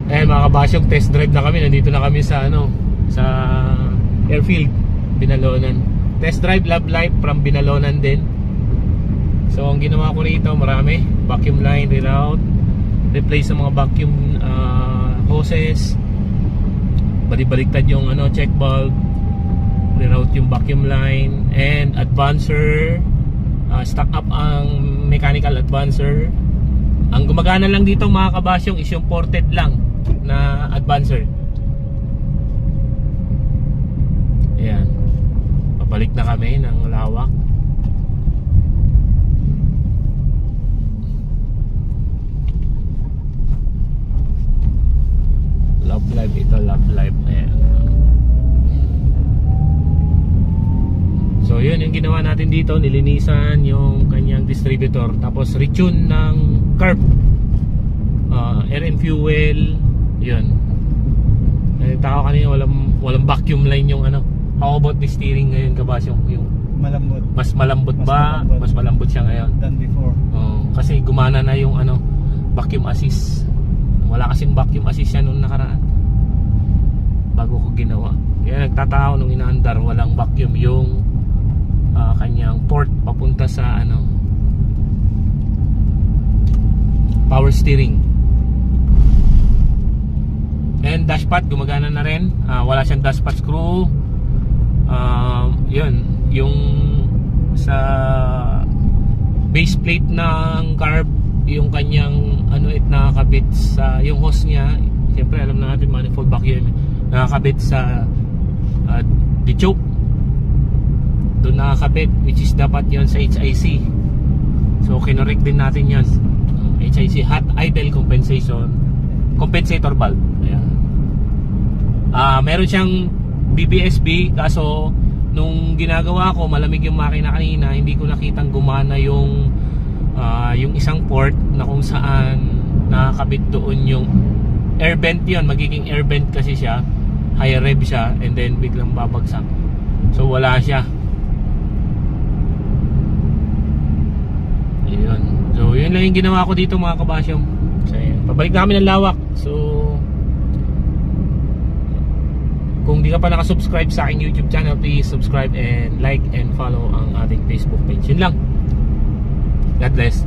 Eh mga kabasyong, test drive na kami. Nandito na kami sa sa airfield Binalonan. Test drive Love Life from Binalonan din. So ang ginawa ko rito, marami. Vacuum line reroute, replace sa mga vacuum hoses, baliktad yung check valve, reroute yung vacuum line, and advancer, stock up ang mechanical advancer. Ang gumagana lang dito mga kabasyong is yung ported lang na advancer. Ayan, pabalik na kami ng Lawak. Love Life ito, Love Life. Ayan. So yun yung ginawa natin dito, nilinisan yung kanyang distributor, tapos retune ng carb, air and fuel. Yun, nakita ko kanina walang vacuum line yung How about the steering ngayon, Kabasyong? Yung malambot. mas malambot ba? Mas malambot siya ngayon Than before. kasi gumana na yung vacuum assist. Wala kasing vacuum assist yan nung nakaraan bago ko ginawa. Kaya nagtatao nung inaandar, walang vacuum yung kanyang port papunta sa power steering. And dashpad gumagana na rin. Wala siyang dashpad screw. Yun yung sa base plate ng carb, yung kanyang nakakabit sa yung hose niya. Siyempre alam na natin manifold vacuum, nakakabit sa D-choke. Doon nakakabit, which is dapat yon sa HIC. So kinorek din natin yon. HIC, hot idle compensator valve. Ayan. Meron siyang BBSB, kaso nung ginagawa ko, malamig yung makina kanina, hindi ko nakitang gumana yung isang port na kung saan nakakabit doon yung air vent. Yon, magiging air vent kasi siya, high rev siya, and then biglang babagsak. So wala siya. Ayun. So yun lang yung ginawa ko dito mga kabasyong. So yun, pabalik na kami ng Lawak. So kung di ka pa nakasubscribe sa aking YouTube channel, please subscribe and like and follow ang ating Facebook page. Yun lang. God bless.